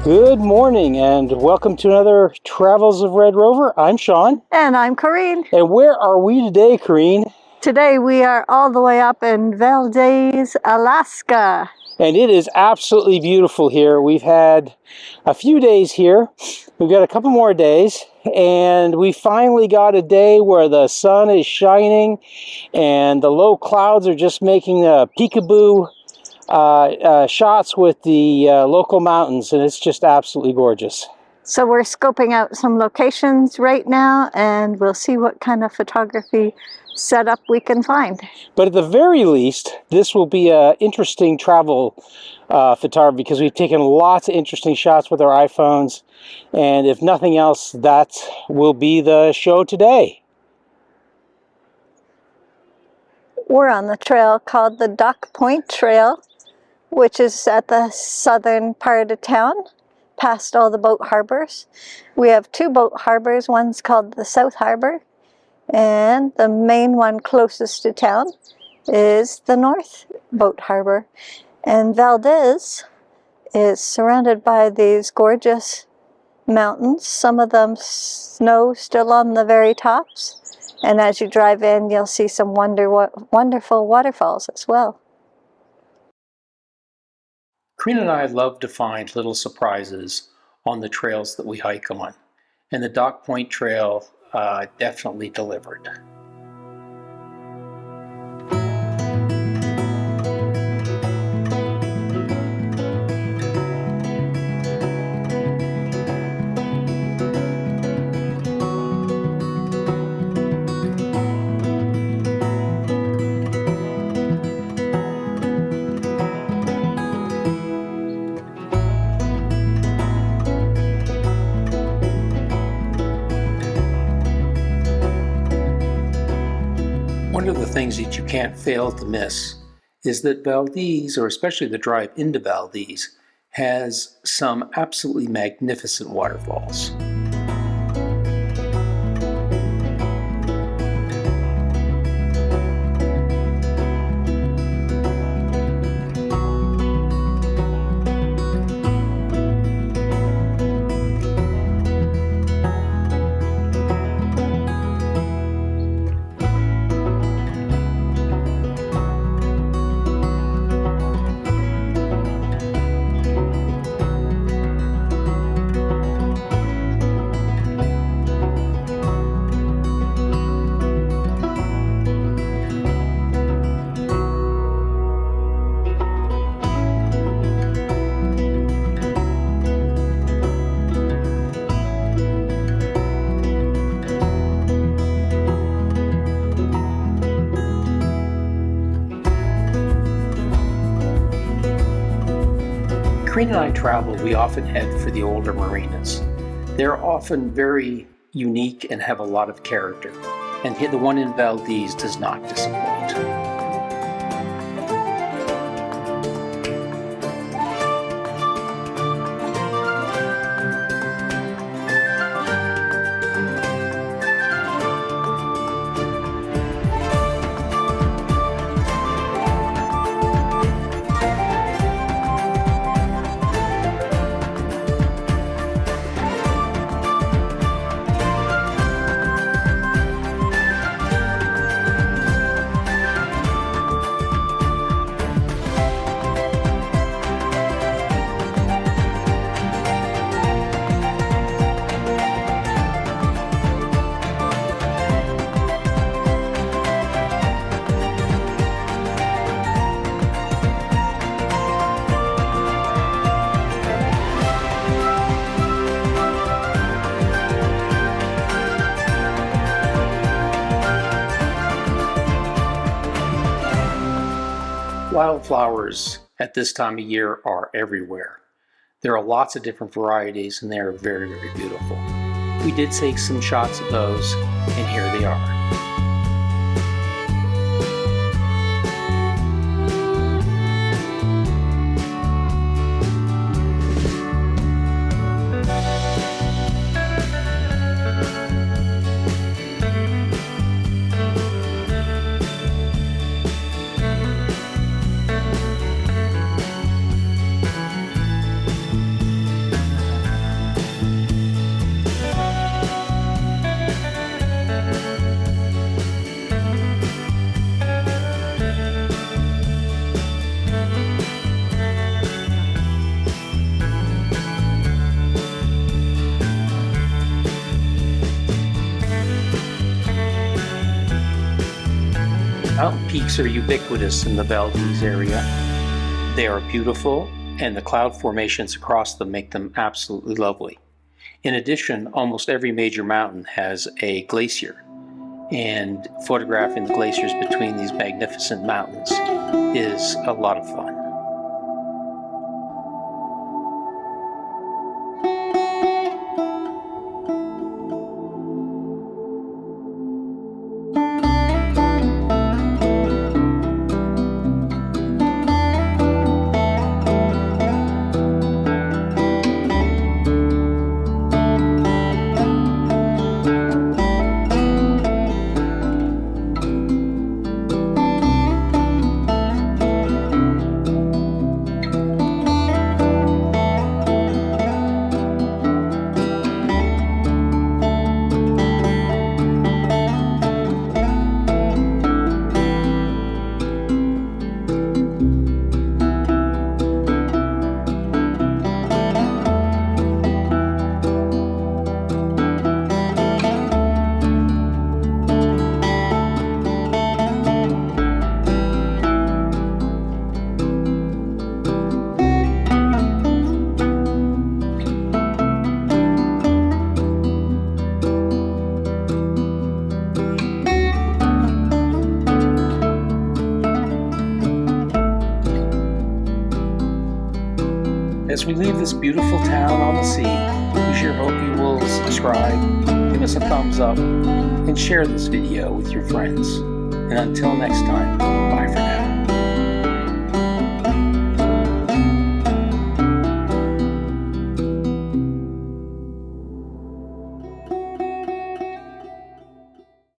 Good morning and welcome to another Travels of Red Rover. I'm Sean. And I'm Corrine. And where are we today, Corrine? Today we are all the way up in Valdez, Alaska. And it is absolutely beautiful here. We've had a few days here. We've got a couple more days. And we finally got a day where the sun is shining and the low clouds are just making peekaboo shots with the local mountains, and it's just absolutely gorgeous. So we're scoping out some locations right now, and we'll see what kind of photography setup we can find. But at the very least, this will be an interesting travel photography because we've taken lots of interesting shots with our iPhones, and if nothing else, that will be the show today. We're on the trail called the Dock Point Trail, which is at the southern part of town, past all the boat harbors. We have two boat harbors. One's called the South Harbor, and the main one closest to town is the North Boat Harbor. And Valdez is surrounded by these gorgeous mountains, some of them snow still on the very tops. And as you drive in, you'll see some wonderful waterfalls as well. Corrine and I love to find little surprises on the trails that we hike on, and the Dock Point Trail definitely delivered. One of the things that you can't fail to miss is that Valdez, or especially the drive into Valdez, has some absolutely magnificent waterfalls. Corrine and I travel, we often head for the older marinas. They're often very unique and have a lot of character, and the one in Valdez does not disappoint. Wildflowers at this time of year are everywhere. There are lots of different varieties and they are very, very beautiful. We did take some shots of those, and here they are. peaks are ubiquitous in the Valdez area. They are beautiful, and the cloud formations across them make them absolutely lovely. In addition, almost every major mountain has a glacier, and photographing the glaciers between these magnificent mountains is a lot of fun. As we leave this beautiful town on the sea, we sure hope you will subscribe, give us a thumbs up, and share this video with your friends. And until next time, bye for now.